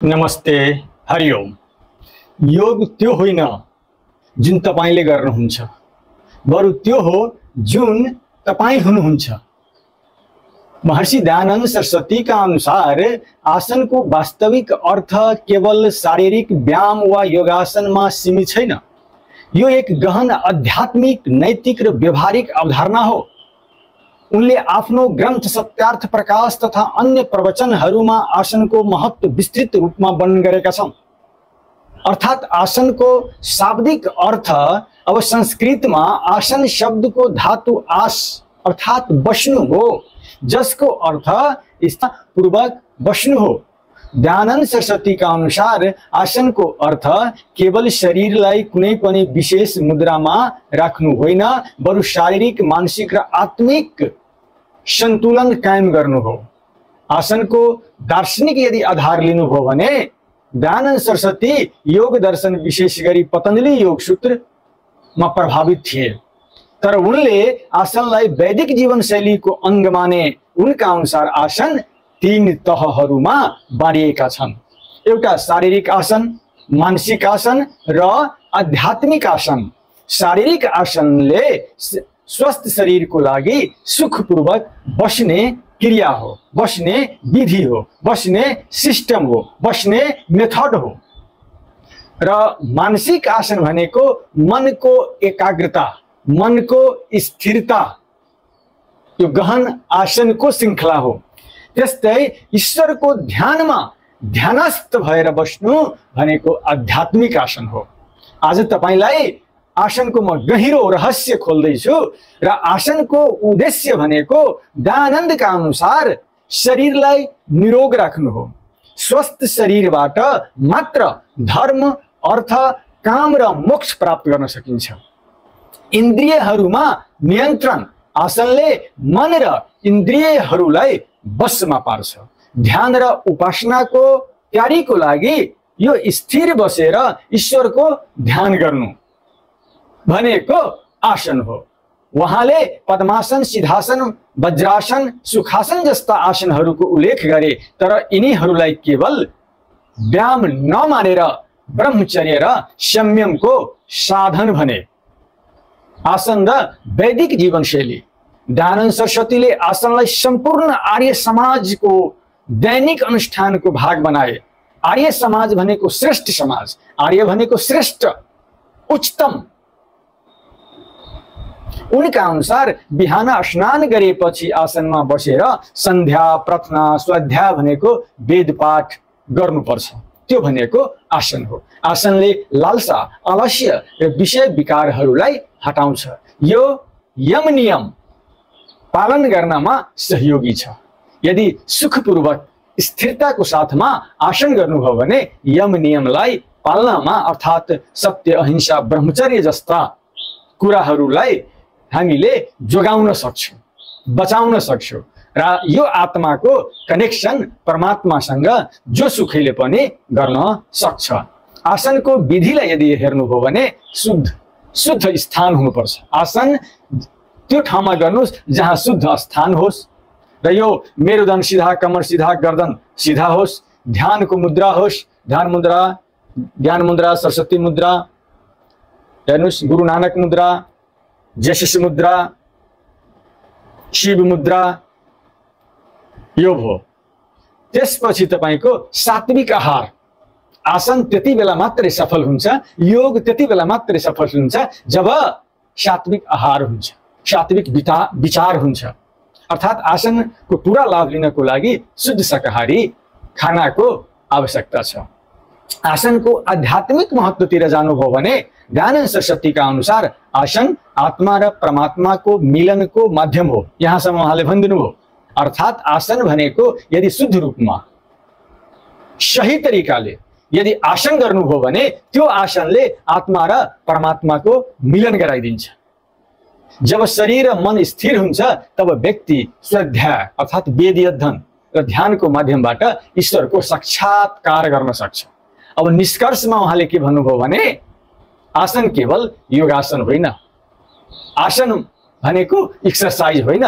नमस्ते, हरिओम। योग त्यो होइन जुन तपाईले गर्नुहुन्छ, बरु त्यो हो जुन तपाई हुनुहुन्छ। महर्षि दयानन्द सरस्वतीका अनुसार आसनको वास्तविक अर्थ केवल शारीरिक व्यायाम वा योगासनमा सीमित छैन। यो एक गहन आध्यात्मिक, नैतिक र व्यवहारिक अवधारणा हो। उनले आफ्नो ग्रन्थ सत्यार्थ प्रकाश तथा अन्य प्रवचनहरूमा आसनको महत्व विस्तृत रूपमा वर्णन गरेका छन्। अर्थात् आसनको शाब्दिक अर्थ, अब संस्कृतमा आसन शब्दको धातु आस अर्थात् बस्नु हो, जसको अर्थ स्थापूर्वक बस्नु हो। दयानन्द सरस्वतीका अनुसार आसनको अर्थ केवल शरीरलाई कुनै पनि विशेष मुद्रामा राख्नु होइन, बरु शारीरिक, मानसिक र आत्मिक सन्तुलन कायम गर्नु हो। आसनको दार्शनिक यदि आधार लिनु हो भने दयानन्द सरस्वती योग दर्शन, विशेष गरी पतञ्जलि योग सूत्रमा प्रभावित थिए। तर उनले आसनलाई वैदिक जीवनशैलीको अङ्ग माने। उनका अनुसार आसन 3 तहहरूमा बाँडिएका छन्। एउटा शारीरिक आसन, मानसिक आसन र आध्यात्मिक आसन। शारीरिक आसनले स्वस्थ शरीरको लागि सुखपूर्वक बस्ने क्रिया हो, बस्ने विधि हो, बस्ने सिस्टम हो, बस्ने मेथड हो। र मानसिक आसन भनेको मनको एकाग्रता, मनको स्थिरता, यो गहन आसनको श्रृङ्खला हो। त्यस्तै ईश्वरको ध्यानमा ध्यानस्थ भएर बस्नु भनेको आध्यात्मिक आसन हो। आज तपाईलाई आसनको म गहिरो रहस्य खोल्दैछु र आसनको उद्देश्य भनेको दयानन्दका अनुसार शरीरलाई निरोग राख्नु हो। स्वस्थ शरीरबाट मात्र धर्म, अर्थ, काम र मोक्ष प्राप्त गर्न सकिन्छ। इन्द्रियहरूमा नियन्त्रण आसनले मन र इन्द्रियहरूलाई वशमा पार्छ। ध्यान र उपासनाको तयारीको लागि यो स्थिर बसेर ईश्वरको ध्यान गर्नु भनेको आसन हो। उहाँले पद्मासन, सिद्धासन, वज्रासन, सुखासन जस्ता आसनहरूको उल्लेख गरे, तर यिनीहरूलाई केवल व्यायाम नमानेर ब्रह्मचर्य र संयमको साधन भने। आसन र वैदिक जीवनशैली। दयानन्द सरस्वतीले आसनलाई सम्पूर्ण आर्य समाजको दैनिक अनुष्ठानको भाग बनाए। आर्य समाज भनेको श्रेष्ठ समाज, आर्य भनेको श्रेष्ठ, उच्चतम। उनका अनुसार बिहान स्नान गरेपछि आसनमा बसेर सन्ध्या, प्रार्थना, स्वाध्याय भनेको वेद पाठ गर्नुपर्छ। त्यो भनेको आसन हो। आसनले लालसा, आलस्य र विषय विकारहरूलाई हटाउँछ। यो यम नियम पालन गर्नमा सहयोगी छ। यदि सुखपूर्वक स्थिरताको साथमा आसन गर्नुभयो भने यम नियमलाई पालनमा, अर्थात् सत्य, अहिंसा, ब्रह्मचर्य जस्ता कुराहरूलाई हामीले जोगाउन सक्छौँ, बचाउन सक्छौँ र यो आत्माको कनेक्सन परमात्मासँग जो सुखैले पनि गर्न सक्छ। आसनको विधिलाई यदि हेर्नुभयो भने शुद्ध स्थान हुनुपर्छ। आसन त्यो ठाउँमा गर्नुहोस् जहाँ शुद्ध स्थान होस् र यो मेरुदण्ड सिधा, कमर सिधा, गर्दन सिधा होस्। ध्यानको मुद्रा होस्, ध्यान मुद्रा, सरस्वती मुद्रा, हेर्नुहोस्, गुरु नानक मुद्रा, जशिष मुद्रा, शिव मुद्रा, यो हो। त्यसपछि तपाईको सात्विक आहार। आसन त्यति बेला मात्रै सफल हुन्छ, योग त्यति बेला मात्रै सफल हुन्छ जब सात्विक आहार हुन्छ, सात्विक विचार हुन्छ। अर्थात् आसनको पूरा लाभ लिनको लागि शुद्ध शाकाहारी खानाको आवश्यकता छ। आसनको आध्यात्मिक महत्वतिर जानुभयो भने दयानन्द सरस्वतीका अनुसार आसन आत्मा र परमात्माको मिलनको माध्यम हो। यहाँसम्म उहाँले भनिदिनु हो। अर्थात् आसन भनेको यदि शुद्ध रूपमा, सही तरिकाले यदि आसन गर्नुभयो भने त्यो आसनले आत्मा र परमात्माको मिलन गराइदिन्छ। जब शरीर र मन स्थिर हुन्छ तब व्यक्ति स्वाध्याय अर्थात् वेद अध्ययन र ध्यानको माध्यमबाट ईश्वरको साक्षात्कार गर्न सक्छ। अब निष्कर्षमा उहाँले के भन्नुभयो भने आसन केवल योगासन होइन, आसन भनेको एक्सरसाइज होइन,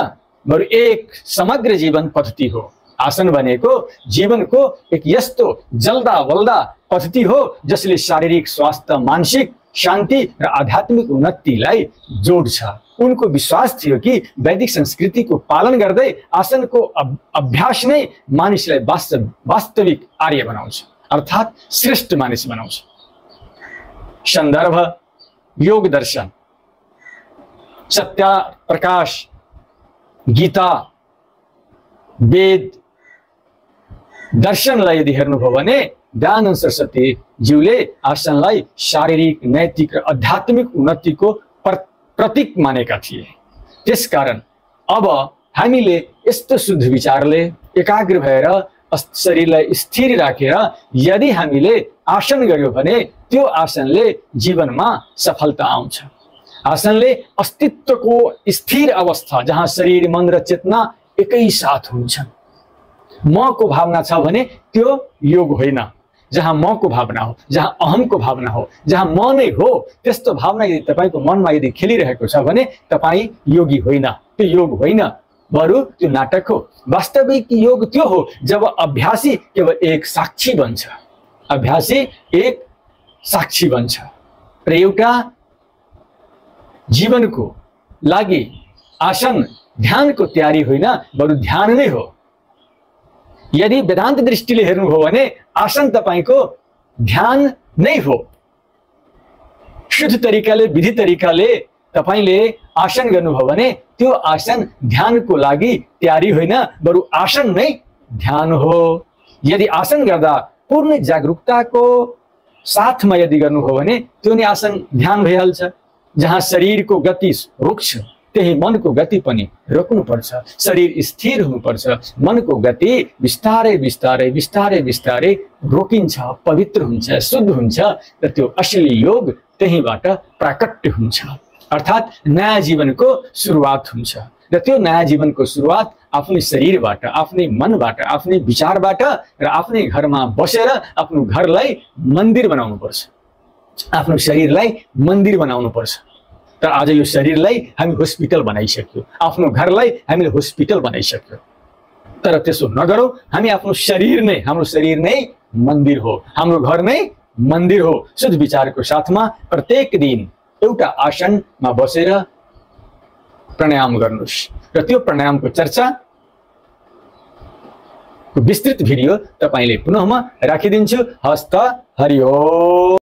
बरु एक समग्र जीवन पद्धति हो। आसन भनेको जीवनको एक यस्तो जल्दा बल्दा पद्धति हो जसले शारीरिक स्वास्थ्य, मानसिक शान्ति र आध्यात्मिक उन्नतिलाई जोड्छ। उनको विश्वास थियो कि वैदिक संस्कृतिको पालन गर्दै आसनको अभ्यास नै मानिसलाई वास्तविक आर्य बनाउँछ, अर्थात् श्रेष्ठ मानिस बनाउँछ। सन्दर्भ योग दर्शन, सत्य प्रकाश, गीता, वेद दर्शनलाई यदि हेर्नुभयो भने दयानन्द सरस्वती ज्यूले आसनलाई शारीरिक, नैतिक र आध्यात्मिक उन्नतिको प्रतीक मानेका थिए। त्यसकारण अब हामीले यस्तो शुद्ध विचारले एकाग्र भएर शरीरलाई स्थिर राखेर यदि हामीले आसन गर्यो भने त्यो आसनले जीवनमा सफलता आउँछ। आसनले अस्तित्वको स्थिर अवस्था जहाँ शरीर, मन र चेतना एकै साथ हुन्छन्। म को भावना छ भने त्यो योग होइन। जहाँ म को भावना हो, जहाँ अहम को भावना हो, जहाँ म नै हो, त्यस्तो भावना यदि तपाईको मनमा यदि खेलिरहेको छ भने तपाई योगी होइन, त्यो योग होइन, बरु त्यो नाटक हो। वास्तविक योग त्यो हो जब अभ्यासी केवल एक साक्षी बन्छ, अभ्यासी एक साक्षी बन्छ र एउटा जीवनको लागि आसन ध्यानको तयारी होइन, बरु ध्यान नै हो। यदि वेदान्त दृष्टिले हेर्नुभयो भने आसन तपाईको ध्यान नै हो। शुद्ध तरिकाले, विधि तरिकाले तपाईले आसन गर्नुभयो भने त्यो आसन ध्यानको लागि तयारी होइन, बरु आसन नै ध्यान हो। यदि आसन गर्दा पूर्ण जागरूकताको साथमा यदि गर्नुभयो भने त्यो नै आसन ध्यान भइहाल्छ। जहाँ शरीरको गति रुक्छ त्यही मनको गति पनि रोक्नुपर्छ। शरीर स्थिर हुनुपर्छ, मनको गति बिस्तारै बिस्तारै बिस्तारै बिस्तारै रोकिन्छ, पवित्र हुन्छ, शुद्ध हुन्छ र त्यो असली योग त्यहीबाट प्राकट्य हुन्छ, अर्थात् नयाँ जीवनको सुरुवात हुन्छ। र त्यो नयाँ जीवनको सुरुवात आफ्नै शरीरबाट, आफ्नै मनबाट, आफ्नै विचारबाट र आफ्नै घरमा बसेर आफ्नो घरलाई मन्दिर बनाउनुपर्छ, आफ्नो शरीरलाई मन्दिर बनाउनुपर्छ। तर आज यो शरीरलाई हामी हस्पिटल बनाइसक्यो, आफ्नो घरलाई हामीले हस्पिटल बनाइसक्यो। तर त्यसो नगरौँ, हामी आफ्नो शरीर नै, हाम्रो शरीर नै मन्दिर हो, हाम्रो घर नै मन्दिर हो। शुद्ध विचारको साथमा प्रत्येक दिन एउटा आसनमा बसेर प्राणायाम गर्नुहोस् र त्यो प्राणायामको चर्चा विस्तृत भिडियो तपाईले पुनः म राखिदिन्छु। हस्त हरि ओम।